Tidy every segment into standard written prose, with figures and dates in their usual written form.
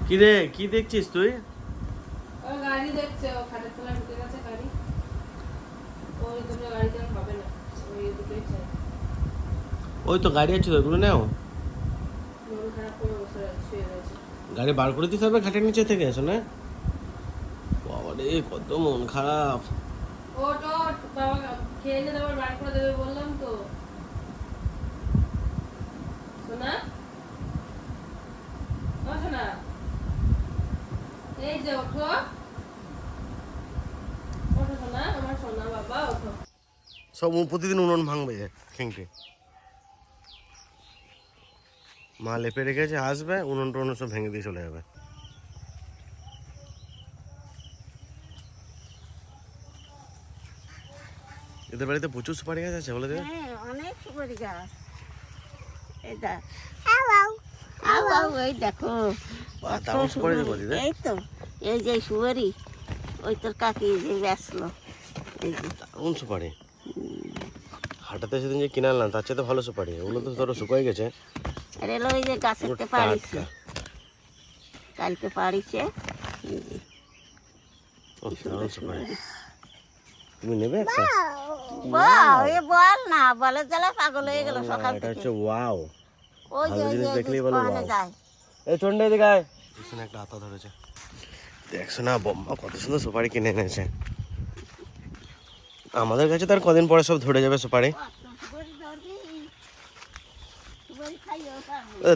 কি রে, কি দেখছিস তুই? ও গাড়ি দেখছে, ও খাটের তলায় ঢুকে গেছে গাড়ি। ওই দুটো গাড়িতে আর হবে না, ওই দুটোই চাই। ওই তো গাড়ি আছে তো, ওগুলো নেও। মন খারাপ করে বসে শুয়ে রয়েছে। গাড়ি বার করে দিতে হবে ঘাটের নিচে থেকে, শোনে। বাবা রে, কত মন খারাপ। ওট ওট, বাবা খেয়ে নিয়ে তারপর বার করে দেবে বললাম তো। সোনা, ও সোনা, এই যে ওঠো, ওঠো সোনা, আমার সোনা বাবা ওঠো। সব প্রতিদিন উনুন ভাঙবে খেংটে। মা লেপে রেখেছে, আসবে উনুন টুনুন সব ভেঙে দিয়ে চলে যাবে। এদের বাড়িতে প্রচুর সুপারি গাছ আছে, বলে দেবে। হ্যাঁ, অনেক সুপারি গাছ। এটা ওই দেখো, দারুণ সুপারি দেবো দিদি। এই তো, এই যে সুপারি, ওই তোর কাকি যে বেচলো, এই যে দারুণ সুপারি। হাটাতে সেদিন যে কিনে আনলাম তার চেয়ে তো ভালো সুপারি, ওগুলো তো ধরো শুকাই গেছে। আর এলো ওই যে গাছেতে পাড়িছে, কালকে পাড়িছে। দারুণ সুপারি। তুমি নেবে একটা? বল না, বলে জ্বালা পাগল হয়ে গেল সকাল এটা থেকে। হচ্ছে ওয়াও। ওই যে ভালো জিনিস দেখলেই বলো ওখানে wow। যায়। এই চন্ডে এদিকে আয়। পিছনে একটা আতা ধরেছে, দেখছো না বম্মা কত সুন্দর সুপারি কিনে এনেছে। আমাদের কাছে তার কদিন পরে সব ধরে যাবে সুপারি।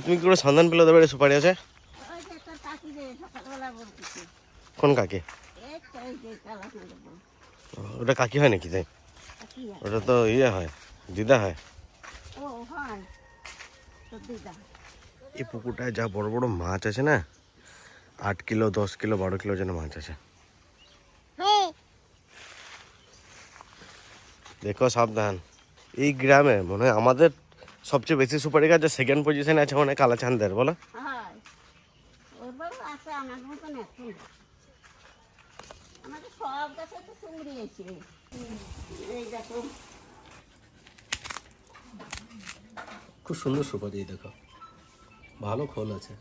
তুমি কি করে সন্ধান পেলে ওদের বাড়ি সুপারি আছে? কোন কাকি? ওটা কাকি হয় নাকি? তাই ওটা তো ইয়ে হয়, দিদা হয়। এই পুকুরটায় যা বড় বড় মাছ আছে না, 8 কিলো 10 কিলো 12 কিলো যেন মাছ আছে। দেখো সাবধান। এই গ্রামে মনে হয় আমাদের সবচেয়ে বেশি সুপারি গাছ, সেকেন্ড পজিশনে আছে মনে হয় কালাচাঁদের, বলো। খুব সুন্দর সুপারি, দেখো ভালো খোল আছে।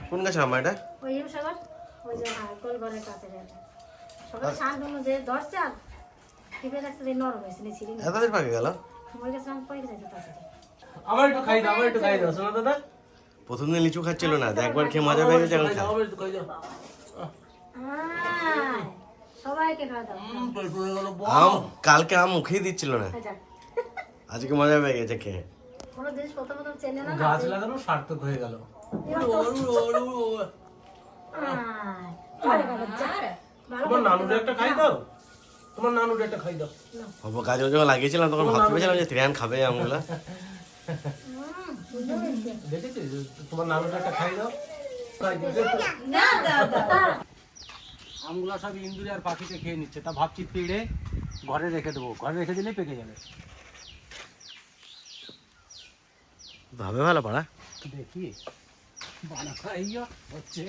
কোন গাছ আমার এটা? এতদিন পাকে গেল। আমার একটু খাই দাও, আমার একটু খাই দাও, শোনো দাদা। প্রথম দিন লিচু খাচ্ছিল না, একবার খেয়ে মজা পেয়ে গেছে, এখন খায়। আমার একটু খাই দাও। আম কালকে আম মুখেই দিচ্ছিল না, আজকে মজা পেয়ে গেছে খেয়ে। গাছ লাগানো সার্থক হয়ে গেল। তোমার নানুটা একটা খাই দাও, তোমার নানুটা একটা খাই দাও। অল্প গাছ যখন লাগিয়েছিলাম তখন ভাবতে পেরেছিলাম যে ত্রিয়ান খাবে আমগুলা। দেখেছিস, তোমার নানুটা একটা খাই দাও। আমগুলা সব ইন্দুরে আর পাখিতে খেয়ে নিচ্ছে, তা ভাবছি পেড়ে ঘরে রেখে দেবো, ঘরে রেখে দিলে পেকে যাবে। ভাবে ভালো পাড়া। দেখি বানা খাইয়া হচ্ছে।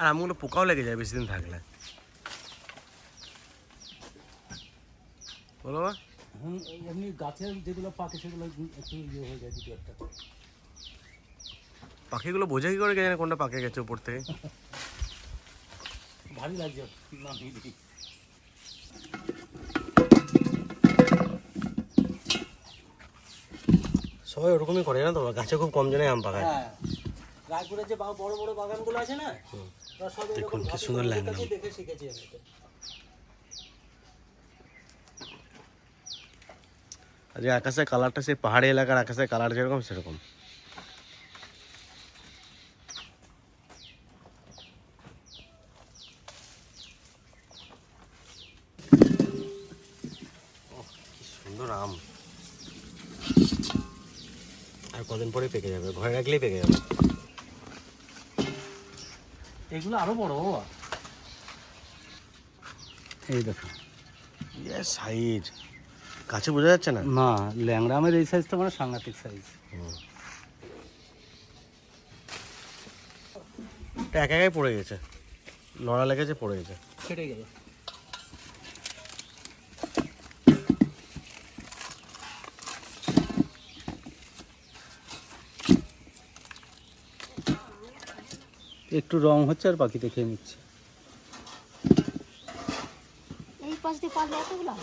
আর আমগুলো পোকাও লেগে যায় বেশি দিন থাকলে, বলো বা? এমনি গাছের যেগুলো পাকে সেগুলো একটু ইয়ে হয়ে যায়, দুটো একটা। পাখিগুলো বোঝে কি করে কে জানে কোনটা পাকে গেছে উপর থেকে। ভারী লাগছে নামিয়ে দিই। সবাই ওরকমই করে না তো, গাছে খুব কম জনে আম পাকায়। হ্যাঁ, রায়পুরের যে বড় বড় বাগানগুলো আছে না, ওরা সব দেখুন এরকম কি সুন্দর লাগে। দেখে শিখেছি আমি তো। আর যে আকাশের কালারটা সেই পাহাড়ি এলাকার আকাশের কালার যেরকম সেরকম। কি সুন্দর আম, আর কদিন পরে পেকে যাবে, ঘরে রাখলেই পেকে যাবে। এগুলো আরো বড় বাবা, এই দেখো সাইজ। কাছে বোঝা যাচ্ছে না। না, ল্যাংড়া আমের এই সাইজটা মানে সাংঘাতিক সাইজ। এটা একা একাই পড়ে গেছে, নড়া লেগেছে, পড়ে গেছে। ফেটে গেল। একটু রং হচ্ছে আর বাকিতে খেয়ে নিচ্ছে। এই পাশ দিয়ে পারলে এতগুলো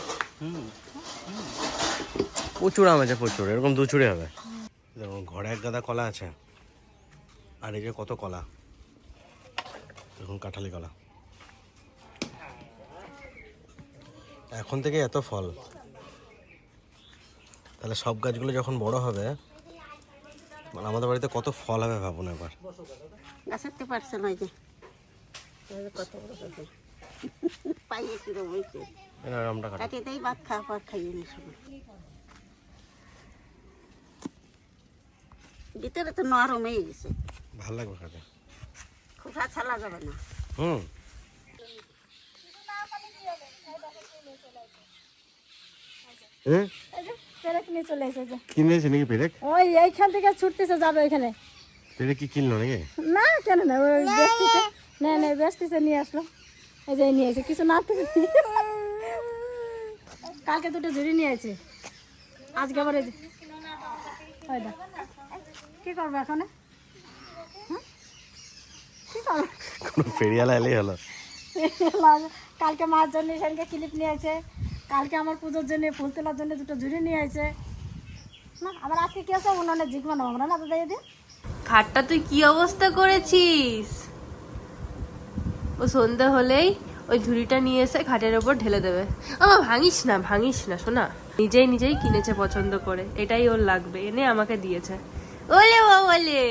প্রচুর আম আছে, প্রচুর, এরকম 2 চুড়ি হবে। দেখুন ঘরে এক গাদা কলা আছে, আর এই যে কত কলা, দেখুন কাঁঠালি কলা। এখন থেকে এত ফল, তাহলে সব গাছগুলো যখন বড় হবে, মানে আমাদের বাড়িতে কত ফল হবে ভাবুন একবার। গাছাতে পারছে না, যে কত বড় কথা পাইয়ে কিরম হয়েছে। আমটা কাটা, কাটিয়ে দেয়, ভাত খাওয়া পর খাইয়ে নি সময়। ভিতরে তো নরম হয়ে গেছে, ভালো লাগবে খেতে। খোসা ছালা যাবে না। হুম, পেরেক নিয়ে চলে এসেছে। কিনেছে নাকি পেরেক? ওই এইখান থেকে ছুটতেছে, যাবে ওইখানে। পেরেক কি কিনলো নাকি? না, কেন না, ওই বেচতেছে, না বেচতেছে, নিয়ে আসলো। এই যে নিয়ে এসে কিছু না থেকে কালকে 2টো ঝুড়ি নিয়ে আছে, আজকে আবার এই যে ওই দেখ। কি করবো এখন? কি করবো? কোনো ফেরিয়ালা এলেই হলো। কালকে মার জন্য সেদিনকে ক্লিপ নিয়ে আছে, কালকে আমার পুজোর জন্য ফুল তোলার জন্য 2টো ঝুড়ি নিয়ে আছে। না, আবার আজকে কি আছে, উনুনে জিগমানো আমরা না তো দিয়ে দিই। খাটটা তুই কি অবস্থা করেছিস? ও সন্ধ্যা হলেই ওই ঝুড়িটা নিয়ে এসে খাটের ওপর ঢেলে দেবে। আমার ভাঙিস না শোনা, নিজেই কিনেছে পছন্দ করে, এটাই ওর লাগবে, এনে আমাকে দিয়েছে। ওলে বাবালে,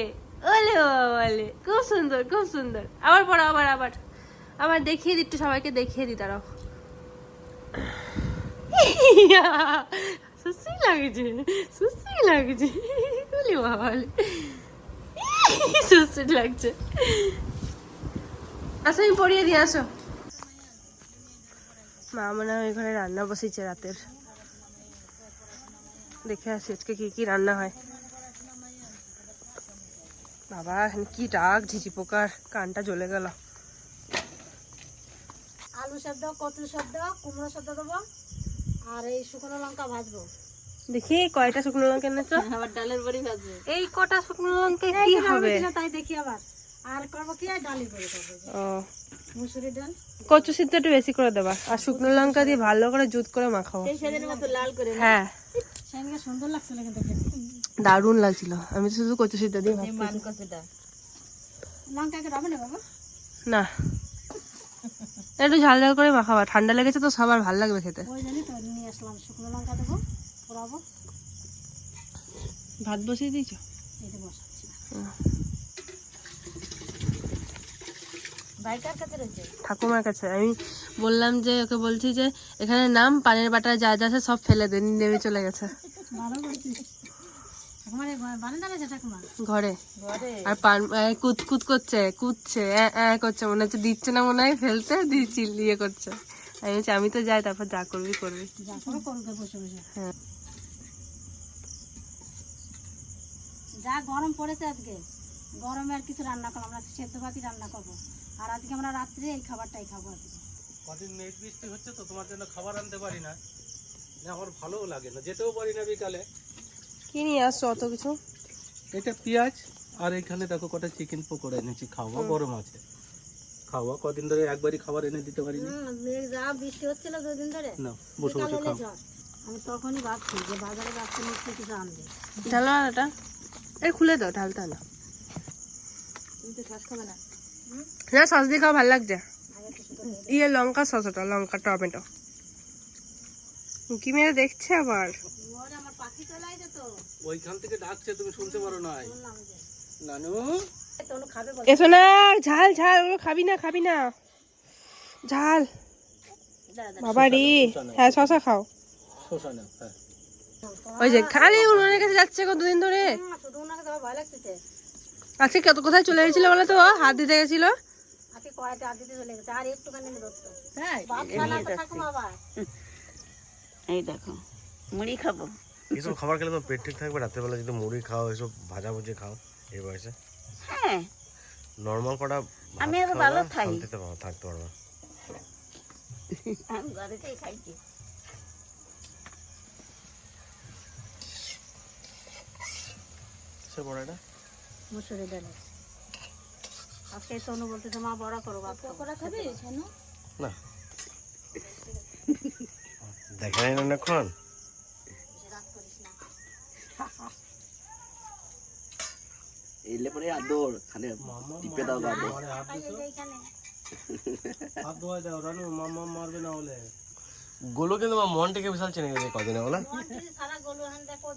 ওলে বাবালে, খুব সুন্দর, খুব সুন্দর। আবার পড়ো, আবার দেখিয়ে দি, একটু সবাইকে দেখিয়ে দি, দাঁড়াও। সুসি লাগছে, ওলে বাবালে, সুসি লাগছে। আসো, আমি পড়িয়ে দিয়ে আসো। মা মনে হয় ঘরে রান্না বসেছে রাতের, দেখে আসি আজকে কি কি রান্না হয়। বাবা এখানে কি ডাক, ঝিঝি পোকার, কানটা জ্বলে গেল। আলু সেদ্ধ, কচু সেদ্ধ, কুমড়ো সেদ্ধ দেবো, আর এই শুকনো লঙ্কা ভাজবো। দেখি কয়টা শুকনো লঙ্কা এনেছো? আবার ডালের বড়ি ভাজবে। এই কটা শুকনো লঙ্কা কি হবে? তাই দেখি আবার। আর করবো কি, ডালি করে করবো, ও, মুসুরি ডাল। কচু সিদ্ধ একটু বেশি করে দেবা, আর শুকনো লঙ্কা দিয়ে ভালো করে জুত করে মাখাবো। সেই সেদিনের মতো লাল করে না? হ্যাঁ, সেদিনকে সুন্দর লাগছিল কিন্তু খেতে। দারুণ লাগছিল। আমি তো শুধু কচু সিদ্ধ দিয়ে এই মান কচুটা লঙ্কা কে হবে না বাবা? না, একটু ঝাল করে মাখাবা, ঠান্ডা লেগেছে তো সবার ভালো লাগবে খেতে। ওই জানি তো নিয়ে আসলাম, শুকনো লঙ্কা দেবো, পোড়াবো। ভাত বসিয়ে দিয়েছো? এই যে বসাচ্ছি। ভাইকার কাছে রয়েছে ঠাকুমার কাছে। আমি বললাম যে, ওকে বলছি যে এখানে নাম, পানের বাটা যা যা আছে সব ফেলে দে, নেমে চলে গেছে ভালো করেছিস। ঠাকুমার বারান্দা রয়েছে ঠাকুমা ঘরে, ঘরে। আর পান কুতকুত করছে, কুদছে, করছে, মনে হচ্ছে দিচ্ছে না, মনে হয় ফেলতে দিচ্ছি, ইয়ে করছে। আমি বলছি আমি তো যাই, তারপর যা করবি করবি। যা করে করবে বসে বসে। হ্যাঁ, যা গরম পড়েছে আজকে, গরমে আর কিছু রান্না করবো, আমরা সেদ্ধ ভাতই রান্না করবো। আর আজকে আমরা রাত্রে এই খাবারটাই খাবো আজকে। কদিন মেঘ বৃষ্টি হচ্ছে তো, তোমার জন্য খাবার আনতে পারি না, আমার ভালোও লাগে না, যেতেও পারি না বিকালে। কি নিয়ে আসছো অত কিছু? এটা পেঁয়াজ, আর এখানে দেখো কটা চিকেন পকোড়া এনেছি, খাওয়া গরম আছে, খাওয়া। কদিন ধরে একবারই খাবার এনে দিতে পারিনি। যা বৃষ্টি হচ্ছিল 2 দিন ধরে, না, বসে বসে খাও। আমি তখনই ভাবছি যে বাজারে যাচ্ছে নিশ্চয় কিছু আনবে। ঢালো না এটা, এর খুলে দাও, ঢালতে না। তুমি তো সস খাবে না? না, সস দিয়ে খাওয়া ভালো লাগছে। ইয়ে লঙ্কা সস, ওটা লঙ্কা টমেটো। কি মেরে দেখছে আবার। ওরে আমার পাখি চলে আইছে তো, ওইখান থেকে ডাকছে, তুমি শুনতে পারো না? বললাম যে নানু, তনু খাবে বলে। এসো না, ঝাল ওগুলো খাবি না, ঝাল। বাবা রে, হ্যাঁ শশা খাও। শোষা না, হ্যাঁ। ওই যে খালি উনুনের কাছে যাচ্ছে কতদিন ধরে। শুধু ওনাকে দেওয়া ভয় লাগতেছে। আজকে কত কোথায় চলে গেছিল বলে তো, হাত দিতে গেছিল। আজকে কয়টা আদিতে চলে গেছে, আর একটুখানি ধরতো। ভাত খানা তো ঠাকুমা আবার। এই দেখো মুড়ি খাবো। এসব খাবার খেলে তো পেট ঠিক থাকবে? রাত্রেবেলা যদি মুড়ি খাও, এসব ভাজা ভুজি খাও এই বয়সে, হ্যাঁ নর্মাল কটা আমি আরো ভালো খাই। শান্তিতে থাকতে পারবে। আমি ঘরেতেই খাইছি। সে বড় এটা মুসুরি ডাল আজকে সোনু বলতেছে মা বড়া করো, ভাত করে খাবি সোনু? না দেখে নাই না এখন। এলে পরে আদর খানে টিপে দাও দাও। হাত ধোয়া দাও রানু, মাম্মা মারবে না হলে। গোলু কিন্তু আমার মনটাকে বিশাল চেনে গেছে কদিনে বলা।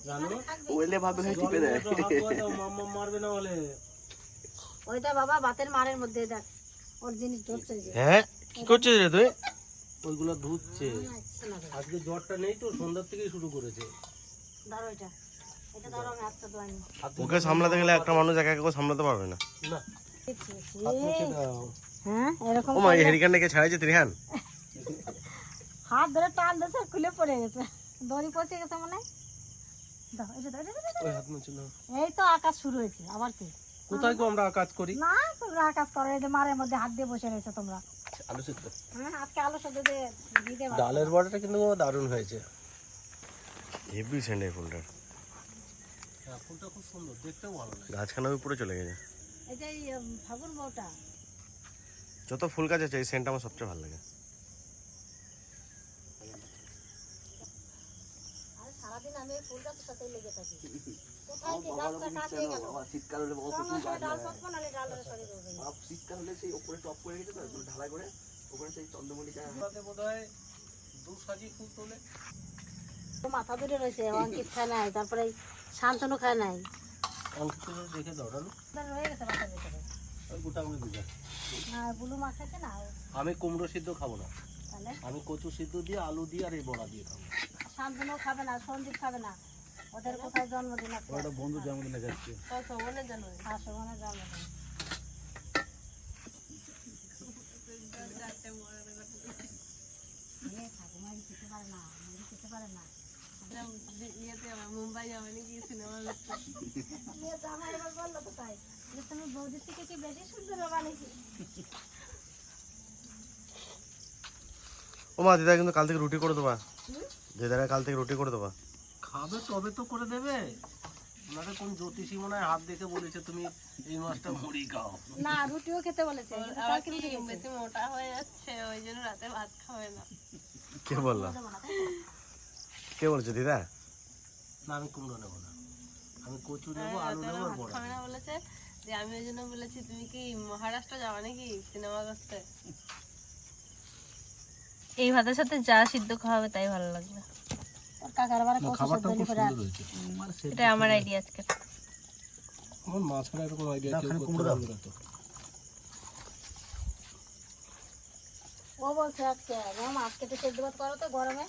রানু ওইলে ভাবে হয় টিপে দেয়। হাত ধোয়া দাও, মাম্মা মারবে না হলে। ওইটা বাবা ভাতের মারের মধ্যে দেখ ওর জিনিস ধরছে যে। হ্যাঁ কি করছিস রে তুই? ওইগুলো ধুচ্ছে। আজকে জ্বরটা নেই তো, সন্ধ্যার থেকেই শুরু করেছে। ধরো এটা, এটা ধরো, আমি হাতটা ধোয়াইনি। ওকে সামলাতে গেলে একটা মানুষ একা একা সামলাতে পারবে না। না হাত মুছে দাও। হ্যাঁ এরকম ও মা, এই হেরিকানটাকে ছাড়াইছে ত্রিহান। হাত ধরে টান দিয়েছে, খুলে পড়ে গেছে, দড়ি পচে গেছে মনে হয়। দাও, এটা দাও, এটা দাও, এটা দাও। ওই হাত মুছে নাও। এই তো আকাশ শুরু হয়েছে আবার কি? কোথায় গো আমরা কাজ করি? না তোমরা আকাশ করো, এই যে মারের মধ্যে হাত দিয়ে বসে রয়েছে তোমরা। আলু সিদ্ধ। হ্যাঁ আজকে আলু সদ্য দিয়ে দিতে পারো। ডালের বড়াটা কিন্তু দারুণ হয়েছে। হেভি সেন্ট এই ফুলটার, হ্যাঁ, ফুলটা খুব সুন্দর, দেখতেও ভালো লাগে। গাছখানা উপরে চলে গেছে। এই যে এই, ফাগুন বউটা যত ফুল গাছ আছে এই সেন্ট আমার সবচেয়ে ভালো লাগে। আর সারাদিন আমি এই ফুল গাছের সাথেই লেগে থাকি। কোথায় কি গাছটা কাটিয়ে গেল? শীতকাল হলে বহুত আমার সঙ্গে ডাল পাতবো নাহলে ডালের সঙ্গে দেবো। শীতকাল হলে সেই উপরে টপ করে গেছে তো, এগুলো ঢালাই করে ওখানে সেই চন্দ্রমল্লিকা। তাতে বোধহয় দু সাজি ফুল তোলে। মাথা ধরে রয়েছে, অঙ্কিত খায় নাই, তারপরে এই শান্তনু খায় নাই, অঙ্কিত দেখে দাও রানু। রয়ে গেছে মাথার ভিতরে। ওই গোটা করে দিবে। আর বুলু মা খাচ্ছে না, আমি কুমড়ো সিদ্ধ খাবো না, তাহলে আমি কচু সিদ্ধ দিয়ে আলু দিয়ে আর এই বড়া দিয়ে খাবো। শান্তনু খাবে না, সন্দীপ খাবে না, ওদের কোথায় জন্মদিন আছে? ওটা বন্ধু জন্মদিনে যাচ্ছে। আর শোভনের জন্মদিন। ঠাকুমাই খেতে পারে না, মুড়ি খেতে পারে না। মুম্বাই যাবে নাকি সিনেমা দেখতে? আমার এবার বললো তো তাই যে তুমি বৌদির থেকে কি বেশি সুন্দর হবে নাকি? ও মা, দিদা কিন্তু কাল থেকে রুটি করে দেবা। দিদারা কাল থেকে রুটি করে দেবা। খাবে তবে তো করে দেবে। ওনাদের কোন জ্যোতিষী মনে হয় হাত দেখে বলেছে তুমি এই মাছটা মুড়ি খাও। না রুটিও খেতে বলেছে, কিন্তু আবার কালকে কি রুটি খেয়েছে। বেশি মোটা হয়ে যাচ্ছে, ওই জন্য রাতে ভাত খাবে না। কে বললো? কে বলছে দিদা? না আমি কুমড়ো নেবো না, আমি কচু নেবো, আলু নেবো আর ভাত বড়া খাবে না বলেছে, যে আমি ওই জন্য বলেছি তুমি কি মহারাষ্ট্র যাওয়া নাকি সিনেমা করতে? এই ভাতের সাথে যা সিদ্ধ খাওয়াবে তাই ভালো লাগবে। ওর কাকার বারে কত খাবারটা সদ্য খুব করে সুন্দর হয়েছে। এটা আমার আইডিয়া আজকে। আমার মাছ ছাড়া এরকম আইডিয়া কেউ করতে পারবে না তো। ও বলছে আজকে মামা আজকে তো সেদ্ধ ভাত করো তো গরমে।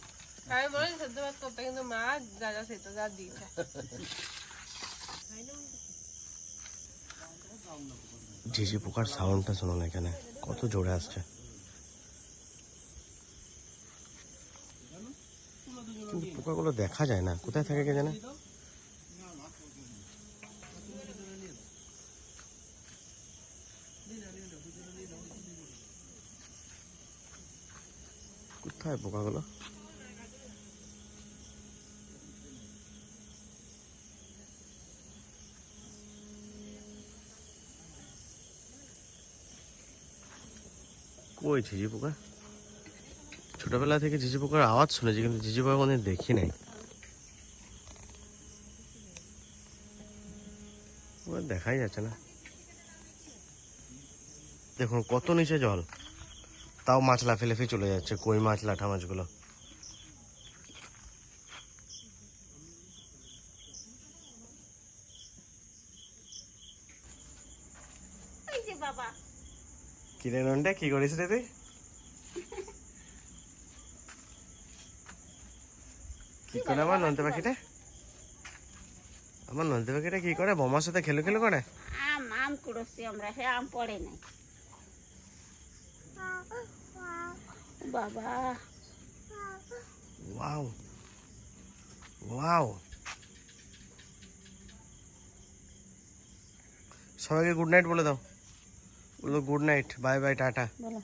আমি বলেছি সেদ্ধ ভাত করতে, কিন্তু মা যা যা সেদ্ধ যা দিয়েছে। ঝিঝি পোকার সাউন্ডটা শোনো না, এখানে কত জোরে আসছে। কিন্তু পোকাগুলো দেখা যায় না, কোথায় থাকে কে জানে। কোথায় পোকাগুলো? কই ঝিঝি পোকা? ছোটবেলা থেকে ঝিঝি পোকার আওয়াজ শুনেছি, কিন্তু ঝিঝি পোকা কোনদিন দেখি নাই। দেখাই যাচ্ছে না। দেখুন কত নিচে জল, তাও মাছ লাফে চলে যাচ্ছে, কই মাছ, লাঠা মাছগুলো। কিরে নন্ডা, কি করিস রে তুই? কি করে আমার নন্টে পাখিটা? আমার নন্টে পাখিটা কি করে? বোমার সাথে খেলে করে? আম কুড়োচ্ছি আমরা, সে আম পড়ে নাই। বাবা ওয়াও, ওয়াও, সবাইকে গুড নাইট বলে দাও, বলো good night, bye bye, tata. বলো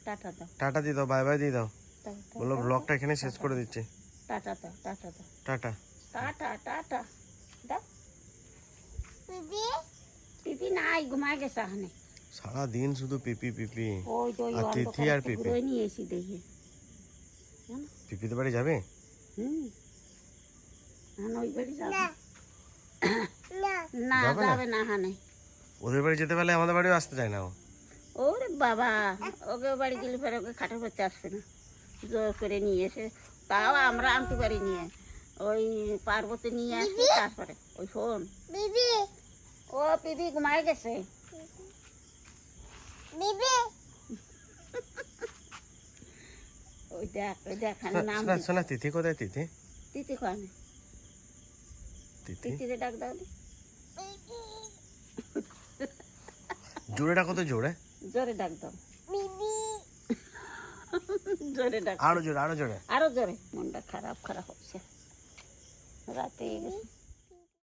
টাটা দাও, টাটা দিয়ে দাও, বাই বাই দিয়ে দাও, দাও, দাও, বলো ব্লগটা এখানে শেষ করে দিচ্ছি, টাটা দাও, টাটা দাও, টাটা। টাটা টাটা দাও। পিপি নাই, ঘুমায় গেছে এখানে। সারাদিন শুধু পিপি পিপি। ওই তো ওই আর তিথি অন্ধকারে আর একটু পিপি। ঘুরোয় নিয়ে এসি দেখি। পিপিতে বাড়ি যাবে? হুম, এখন ওই বাড়ি যাবে না, যাবে না? যাবে না হানে। ওদের বাড়ি যেতে পারলে আমাদের বাড়িও আসতে চায় না ও। ওরে বাবা, ওকে বাড়ি গেলে পরে ওকে খাটের করতে আসবে না, জোর করে নিয়ে এসে, তাও আমরা আনতে পারি নিয়ে, ওই পার্বতী নিয়ে আসবে। তারপরে ওই শোন, ও পিপি ঘুমায় গেছে। ওই দেখ, ওই দেখ, নাম শোনা শোনা, তিথি কোথায়? তিথি, তিথি খানে, তিথি তিথিরে ডাক দাও দি। জোরে ডাকো তো, জোরে, জোরে ডাক দাও, জোরে ডাক, আরো জোরে, আরো জোরে। আরো জোরে। মনটা খারাপ খারাপ হচ্ছে, রাতে গেছে।